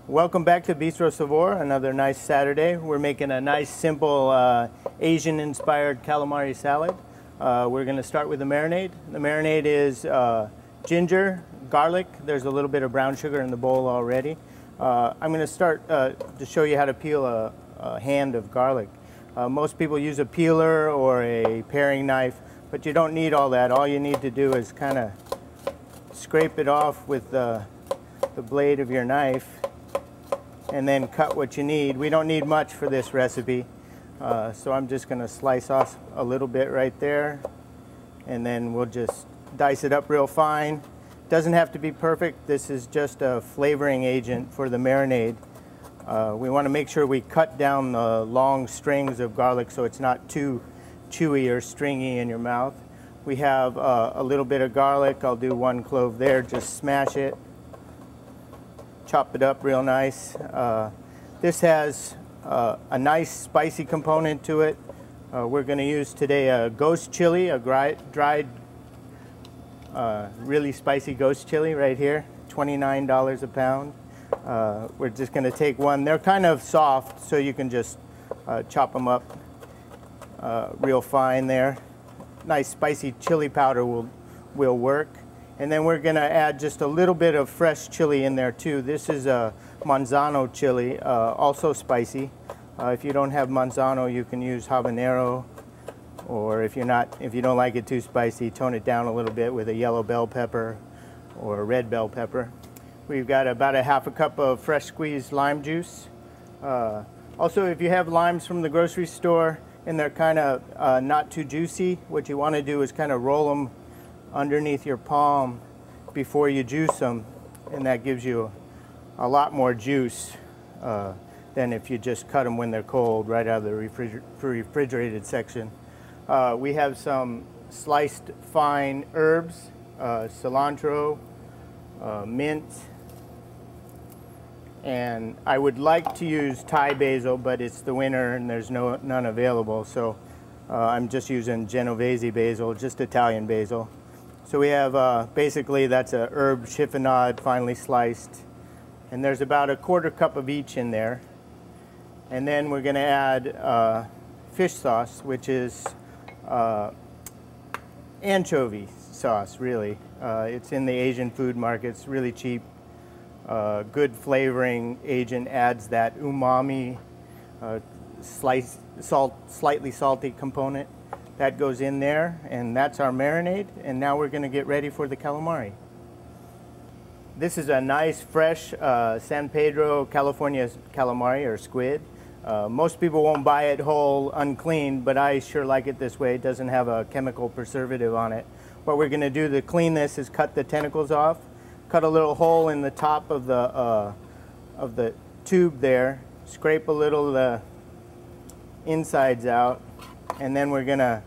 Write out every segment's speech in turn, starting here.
Welcome back to Bistro Savor, another nice Saturday. We're making a nice, simple Asian-inspired calamari salad. We're going to start with the marinade. The marinade is ginger, garlic. There's a little bit of brown sugar in the bowl already. I'm going to start to show you how to peel a hand of garlic. Most people use a peeler or a paring knife, but you don't need all that. All you need to do is kind of scrape it off with the blade of your knife and then cut what you need. We don't need much for this recipe, so I'm just going to slice off a little bit right there, and then we'll just dice it up real fine. Doesn't have to be perfect. This is just a flavoring agent for the marinade. We want to make sure we cut down the long strings of garlic so it's not too chewy or stringy in your mouth. We have a little bit of garlic. I'll do 1 clove there. Just smash it. Chop it up real nice. This has a nice spicy component to it. We're going to use today a ghost chili, a dried really spicy ghost chili right here, $29 a pound. We're just going to take one. They're kind of soft, so you can just chop them up real fine there. Nice spicy chili powder will work. And then we're going to add just a little bit of fresh chili in there too. This is a manzano chili, also spicy. If you don't have manzano, you can use habanero, or if you don't like it too spicy, tone it down a little bit with a yellow bell pepper or a red bell pepper. We've got about a half a cup of fresh squeezed lime juice. Also, if you have limes from the grocery store and they're kind of not too juicy, what you want to do is kind of roll them underneath your palm before you juice them, and that gives you a lot more juice than if you just cut them when they're cold right out of the refrigerated section. We have some sliced fine herbs, cilantro, mint, and I would like to use Thai basil, but it's the winter and there's none available, so I'm just using Genovese basil, just Italian basil. So we have basically that's a herb chiffonade, finely sliced, and there's about a 1/4 cup of each in there. And then we're going to add fish sauce, which is anchovy sauce, really. It's in the Asian food market. It's really cheap. Good flavoring agent, adds that umami, slightly salty component. That goes in there, and that's our marinade. And now we're going to get ready for the calamari. This is a nice, fresh San Pedro, California calamari, or squid. Most people won't buy it whole, uncleaned, but I sure like it this way. It doesn't have a chemical preservative on it. What we're going to do to clean this is cut the tentacles off, cut a little hole in the top of the tube there, scrape a little of the insides out, and then we're going to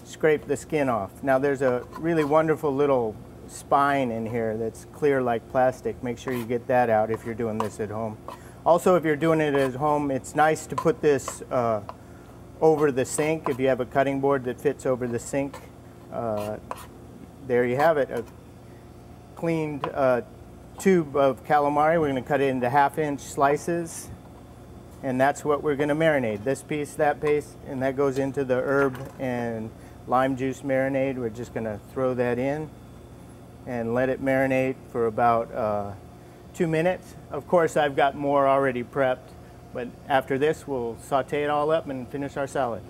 scrape the skin off. Now there's a really wonderful little spine in here that's clear like plastic. Make sure you get that out if you're doing this at home. Also, if you're doing it at home, it's nice to put this over the sink. If you have a cutting board that fits over the sink, there you have it, a cleaned tube of calamari. We're going to cut it into 1/2-inch slices, and that's what we're going to marinate. This piece, that piece, and that goes into the herb and lime juice marinade. We're just going to throw that in and let it marinate for about 2 minutes. Of course, I've got more already prepped, but after this we'll saute it all up and finish our salad.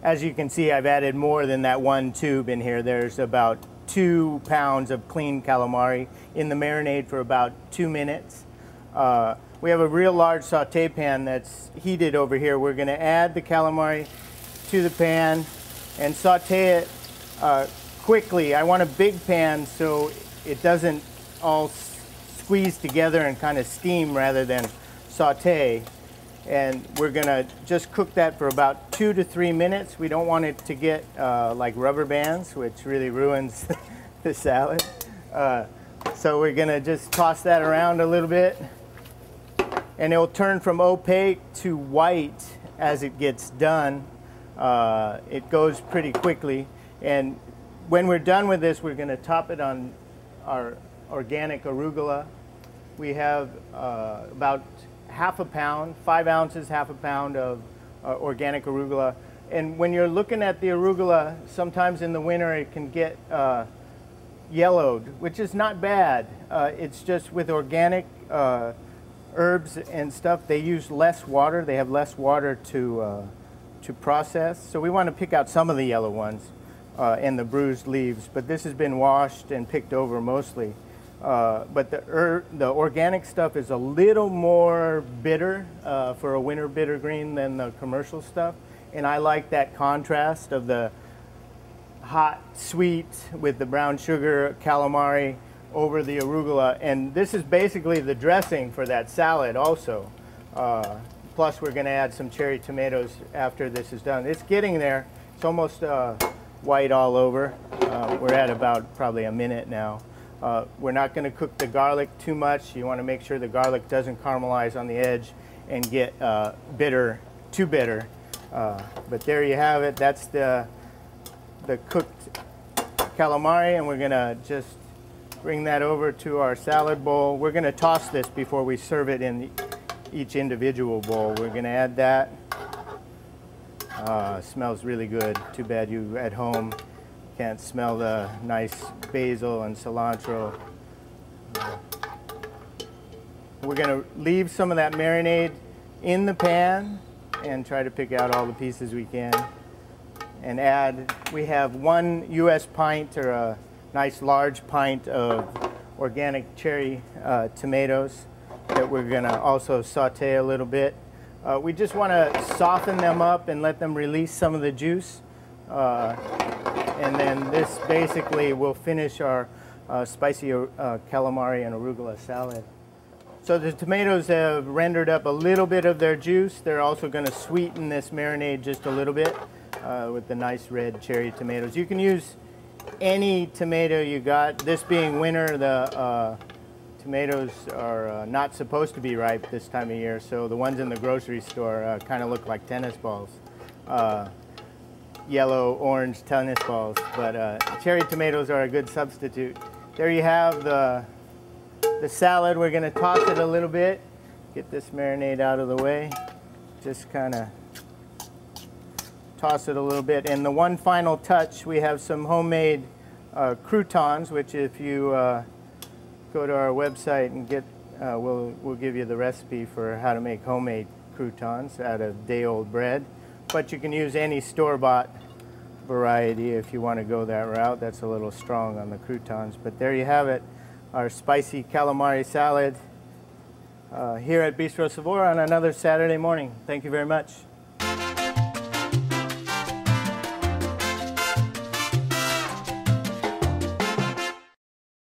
As you can see, I've added more than that 1 tube in here. There's about 2 pounds of clean calamari in the marinade for about 2 minutes. We have a real large saute pan that's heated over here. We're going to add the calamari to the pan and saute it quickly. I want a big pan so it doesn't all squeeze together and kind of steam rather than saute. And we're going to just cook that for about 2 to 3 minutes. We don't want it to get like rubber bands, which really ruins the salad. So we're going to just toss that around a little bit, and it will turn from opaque to white as it gets done. It goes pretty quickly, and when we're done with this, we're going to top it on our organic arugula we have about half a pound, 5 ounces, half a pound of organic arugula. And when you're looking at the arugula, sometimes in the winter it can get yellowed, which is not bad. It's just with organic herbs and stuff, they use less water. They have less water to process. So we want to pick out some of the yellow ones and the bruised leaves. But this has been washed and picked over mostly. But the organic stuff is a little more bitter for a winter bitter green than the commercial stuff. And I like that contrast of the hot, sweet with the brown sugar calamari over the arugula. And this is basically the dressing for that salad also. Plus we're going to add some cherry tomatoes after this is done. It's getting there. It's almost white all over. We're at about probably a minute now. We're not going to cook the garlic too much. You want to make sure the garlic doesn't caramelize on the edge and get bitter, too bitter. But there you have it. That's the cooked calamari, and we're going to just bring that over to our salad bowl. We're going to toss this before we serve it in each individual bowl. We're going to add that. Smells really good. Too bad you at home can't smell the nice basil and cilantro. We're going to leave some of that marinade in the pan and try to pick out all the pieces we can. And add, we have 1 U.S. pint or a nice large pint of organic cherry tomatoes that we're going to also saute a little bit. We just want to soften them up and let them release some of the juice. And then this basically will finish our spicy calamari and arugula salad. So the tomatoes have rendered up a little bit of their juice. They're also going to sweeten this marinade just a little bit with the nice red cherry tomatoes. You can use any tomato you got. This being winter, the tomatoes are not supposed to be ripe this time of year, so the ones in the grocery store kind of look like tennis balls. Yellow, orange tennis balls, but cherry tomatoes are a good substitute. There you have the salad. We're going to toss it a little bit, get this marinade out of the way, just kind of toss it a little bit. And the one final touch, we have some homemade croutons, which if you go to our website and get, we'll give you the recipe for how to make homemade croutons out of day-old bread. But you can use any store-bought variety if you want to go that route. That's a little strong on the croutons. But there you have it, our spicy calamari salad here at Bistro Savor on another Saturday morning. Thank you very much.